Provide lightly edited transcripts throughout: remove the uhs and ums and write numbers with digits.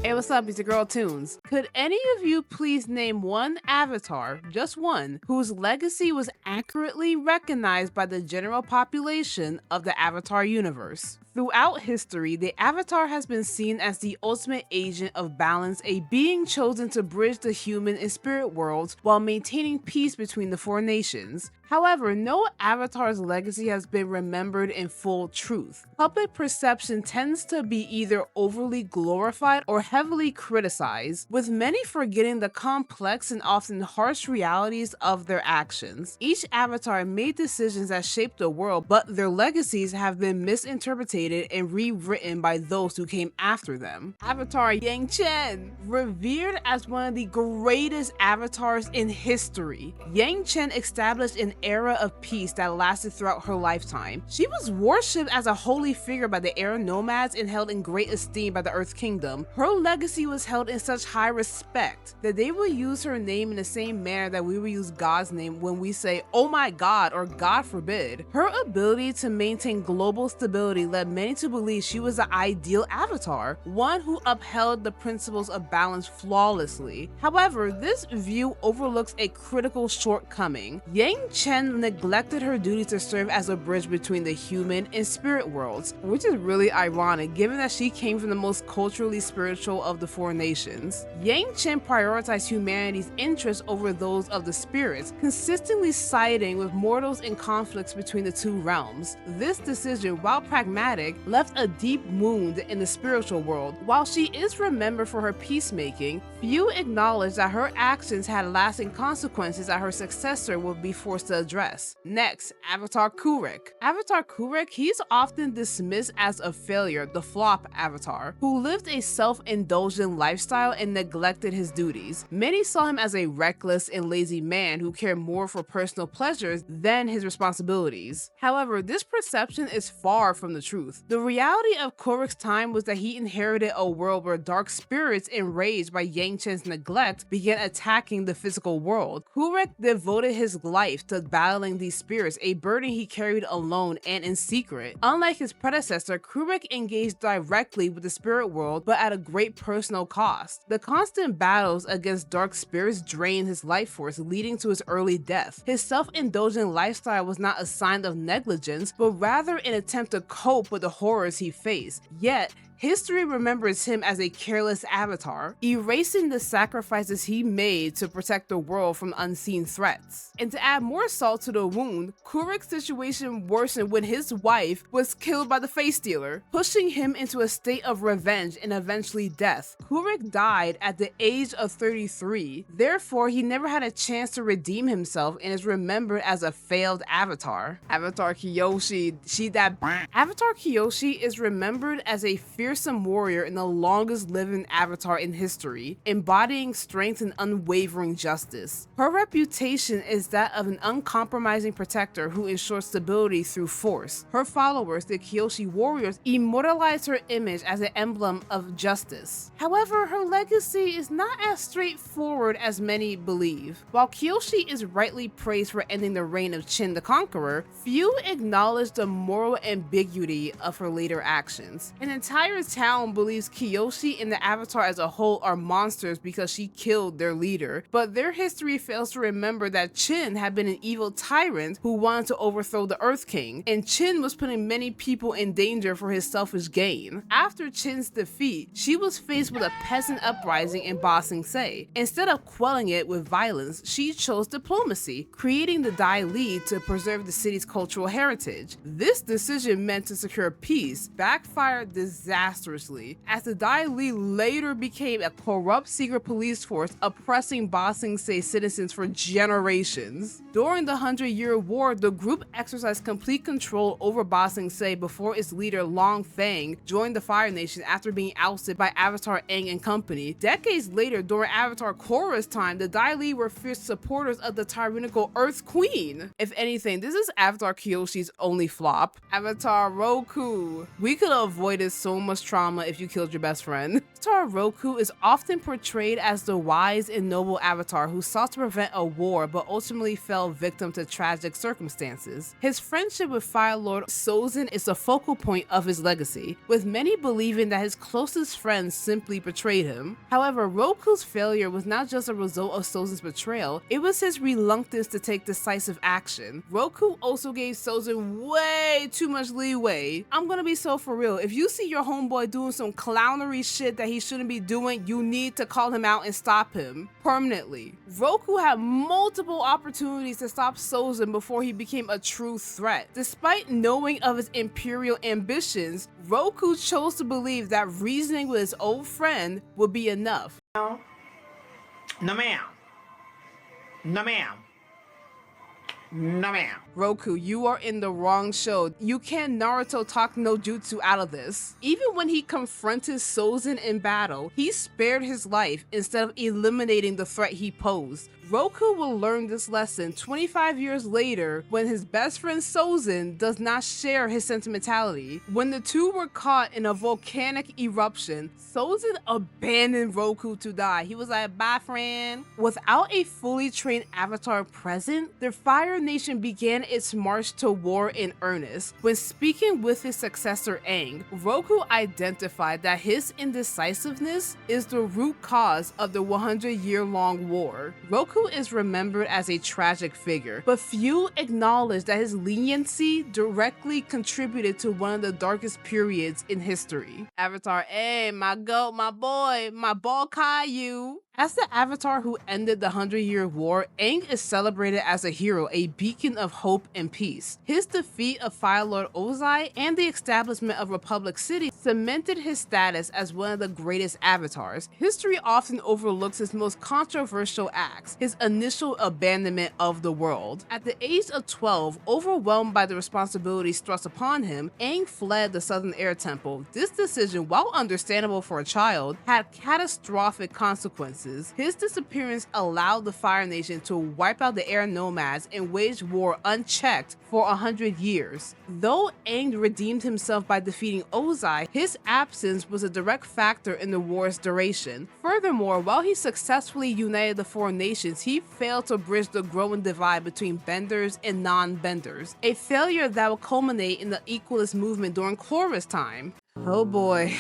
Hey, what's up? It's your girl Tunes. Could any of you please name one avatar, just one, whose legacy was accurately recognized by the general population of the Avatar universe? Throughout history, the Avatar has been seen as the ultimate agent of balance, a being chosen to bridge the human and spirit worlds while maintaining peace between the four nations. However, no Avatar's legacy has been remembered in full truth. Public perception tends to be either overly glorified or heavily criticized, with many forgetting the complex and often harsh realities of their actions. Each Avatar made decisions that shaped the world, but their legacies have been misinterpreted and rewritten by those who came after them. Avatar Yangchen, revered as one of the greatest avatars in history. Yangchen established an era of peace that lasted throughout her lifetime. She was worshipped as a holy figure by the air nomads and held in great esteem by the Earth Kingdom. Her legacy was held in such high respect that they will use her name in the same manner that we will use God's name when we say, "Oh my God," or "God forbid." Her ability to maintain global stability led many to believe she was the ideal avatar, one who upheld the principles of balance flawlessly. However, this view overlooks a critical shortcoming. Yangchen neglected her duty to serve as a bridge between the human and spirit worlds, which is really ironic given that she came from the most culturally spiritual of the four nations. Yangchen prioritized humanity's interests over those of the spirits, consistently siding with mortals in conflicts between the two realms. This decision, while pragmatic, left a deep wound in the spiritual world. While she is remembered for her peacemaking, few acknowledge that her actions had lasting consequences that her successor would be forced to address. Next, Avatar Kuruk. Avatar Kuruk, he's often dismissed as a failure, the flop avatar, who lived a self-indulgent lifestyle and neglected his duties. Many saw him as a reckless and lazy man who cared more for personal pleasures than his responsibilities. However, this perception is far from the truth. The reality of Kuruk's time was that he inherited a world where dark spirits, enraged by Yangchen's neglect, began attacking the physical world. Kuruk devoted his life to battling these spirits, a burden he carried alone and in secret. Unlike his predecessor, Kuruk engaged directly with the spirit world, but at a great personal cost. The constant battles against dark spirits drained his life force, leading to his early death. His self-indulgent lifestyle was not a sign of negligence, but rather an attempt to cope with the horrors he faced. Yet, history remembers him as a careless avatar, erasing the sacrifices he made to protect the world from unseen threats. And to add more salt to the wound, Kuruk's situation worsened when his wife was killed by the face stealer, pushing him into a state of revenge and eventually death. Kuruk died at the age of 33, therefore he never had a chance to redeem himself and is remembered as a failed avatar. Avatar Kyoshi, Avatar Kyoshi is remembered as a fearsome warrior and the longest living avatar in history, embodying strength and unwavering justice. Her reputation is that of an uncompromising protector who ensures stability through force. Her followers, the Kyoshi warriors, immortalize her image as an emblem of justice. However, her legacy is not as straightforward as many believe. While Kyoshi is rightly praised for ending the reign of Qin the Conqueror, few acknowledge the moral ambiguity of her later actions. An entire town believes Kyoshi and the Avatar as a whole are monsters because she killed their leader, but their history fails to remember that Qin had been an evil tyrant who wanted to overthrow the Earth King, and Qin was putting many people in danger for his selfish gain. After Qin's defeat, she was faced with a peasant uprising in Ba Sing Se. Instead of quelling it with violence, she chose diplomacy, creating the Dai Li to preserve the city's cultural heritage. This decision meant to secure peace backfired disastrously, as the Dai Li later became a corrupt secret police force oppressing Ba Sing Se citizens for generations. During the 100-Year War, the group exercised complete control over Ba Sing Se before its leader Long Feng joined the Fire Nation after being ousted by Avatar Aang and company. Decades later, during Avatar Korra's time, the Dai Li were fierce supporters of the tyrannical Earth Queen. If anything, this is Avatar Kyoshi's only flop. Avatar Roku. We could have avoided so much cause trauma if you killed your best friend. Avatar Roku is often portrayed as the wise and noble Avatar who sought to prevent a war but ultimately fell victim to tragic circumstances. His friendship with Fire Lord Sozin is the focal point of his legacy, with many believing that his closest friends simply betrayed him. However, Roku's failure was not just a result of Sozin's betrayal, it was his reluctance to take decisive action. Roku also gave Sozin way too much leeway. I'm gonna be so for real, if you see your homeboy doing some clownery shit that he shouldn't be doing, you need to call him out and stop him permanently. Roku had multiple opportunities to stop Sozin before he became a true threat. Despite knowing of his imperial ambitions, Roku chose to believe that reasoning with his old friend would be enough. No ma'am. No ma'am. No ma'am. Roku, you are in the wrong show. You can't Naruto talk no jutsu out of this. Even when he confronted Sozin in battle, he spared his life instead of eliminating the threat he posed. Roku will learn this lesson 25 years later when his best friend Sozin does not share his sentimentality. When the two were caught in a volcanic eruption, Sozin abandoned Roku to die. He was like, bye friend. Without a fully trained Avatar present, the Fire Nation began its march to war in earnest. When speaking with his successor Aang, Roku identified that his indecisiveness is the root cause of the 100-year-long war. Roku is remembered as a tragic figure, but few acknowledge that his leniency directly contributed to one of the darkest periods in history. Avatar, hey, my goat, my boy, my ball Caillou. As the Avatar who ended the 100-Year War, Aang is celebrated as a hero, a beacon of hope and peace. His defeat of Fire Lord Ozai and the establishment of Republic City cemented his status as one of the greatest Avatars. History often overlooks his most controversial acts, his initial abandonment of the world. At the age of 12, overwhelmed by the responsibilities thrust upon him, Aang fled the Southern Air Temple. This decision, while understandable for a child, had catastrophic consequences. His disappearance allowed the Fire Nation to wipe out the air nomads and wage war unchecked for 100 years. Though Aang redeemed himself by defeating Ozai, his absence was a direct factor in the war's duration. Furthermore, while he successfully united the four nations, he failed to bridge the growing divide between benders and non-benders, a failure that would culminate in the equalist movement during Korra's time. Oh boy,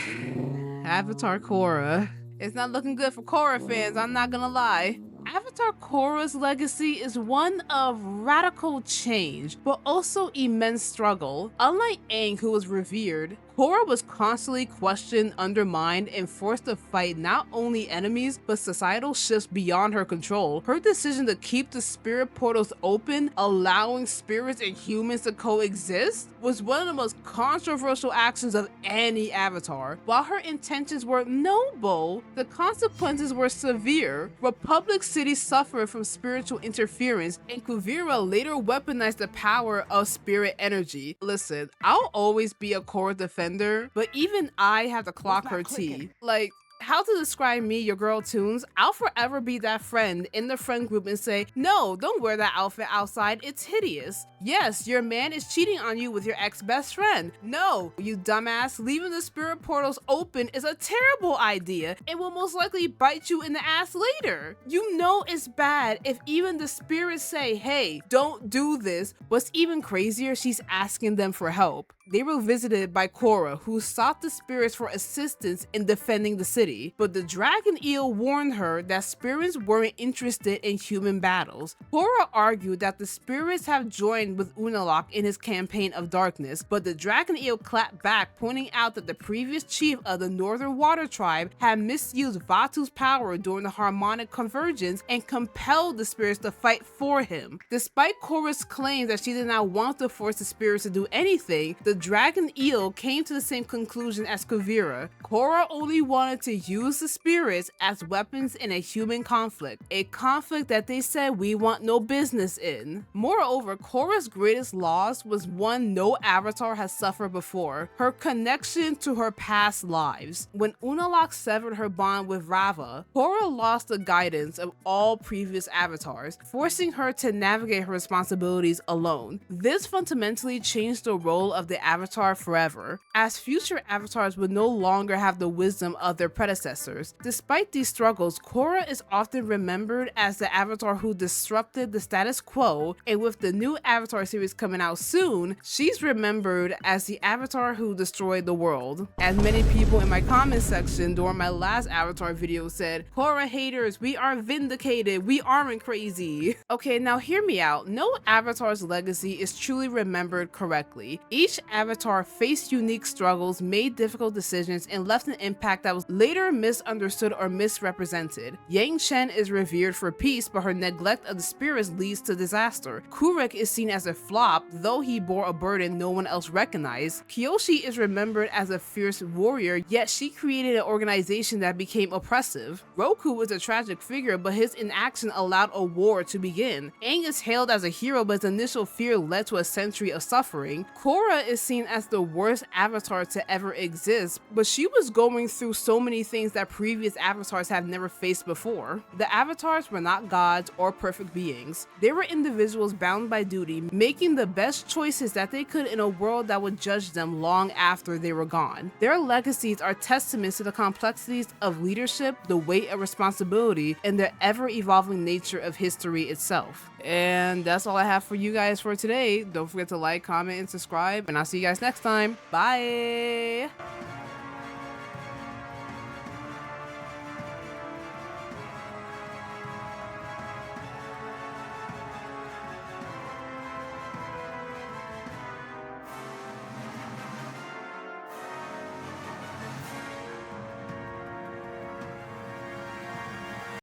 Avatar Korra. It's not looking good for Korra fans, I'm not gonna lie. Avatar Korra's legacy is one of radical change, but also immense struggle. Unlike Aang, who was revered, Korra was constantly questioned, undermined, and forced to fight not only enemies, but societal shifts beyond her control. Her decision to keep the spirit portals open, allowing spirits and humans to coexist, was one of the most controversial actions of any Avatar. While her intentions were noble, the consequences were severe. Republic City suffered from spiritual interference, and Kuvira later weaponized the power of spirit energy. Listen, I'll always be a Korra defender, but even I have to clock her tea. Like, how to describe me, your girl Tunes, I'll forever be that friend in the friend group and say, no, don't wear that outfit outside, it's hideous. Yes, your man is cheating on you with your ex-best friend. No, you dumbass, leaving the spirit portals open is a terrible idea and will most likely bite you in the ass later. You know it's bad if even the spirits say, hey, don't do this. What's even crazier, she's asking them for help. They were visited by Korra, who sought the spirits for assistance in defending the city, but the dragon eel warned her that spirits weren't interested in human battles. Korra argued that the spirits have joined with Unalaq in his campaign of darkness, but the dragon eel clapped back, pointing out that the previous chief of the Northern Water Tribe had misused Vatu's power during the harmonic convergence and compelled the spirits to fight for him. Despite Korra's claim that she did not want to force the spirits to do anything, the dragon eel came to the same conclusion as Kuvira. Korra only wanted to use the spirits as weapons in a human conflict, a conflict that they said we want no business in. Moreover, Korra's greatest loss was one no avatar has suffered before, her connection to her past lives. When Unalaq severed her bond with Rava, Korra lost the guidance of all previous avatars, forcing her to navigate her responsibilities alone. This fundamentally changed the role of the avatar forever, as future avatars would no longer have the wisdom of their predecessors. Despite these struggles, Korra is often remembered as the avatar who disrupted the status quo, and with the new Avatar series coming out soon, she's remembered as the avatar who destroyed the world. As many people in my comment section during my last Avatar video said, Korra haters, we are vindicated, we aren't crazy. Okay, now hear me out. No avatar's legacy is truly remembered correctly. Each avatar faced unique struggles, made difficult decisions, and left an impact that was later misunderstood or misrepresented. Yangchen is revered for peace, but her neglect of the spirits leads to disaster. Kurek is seen as a flop, though he bore a burden no one else recognized. Kyoshi is remembered as a fierce warrior, yet she created an organization that became oppressive. Roku was a tragic figure, but his inaction allowed a war to begin. Aang is hailed as a hero, but his initial fear led to a century of suffering. Korra is seen as the worst avatar to ever exist, but she was going through so many things that previous avatars have never faced before. The avatars were not gods or perfect beings. They were individuals bound by duty, making the best choices that they could in a world that would judge them long after they were gone. Their legacies are testaments to the complexities of leadership, the weight of responsibility, and the ever-evolving nature of history itself. And that's all I have for you guys for today. Don't forget to like, comment, and subscribe, and I'll see you guys next time. Bye!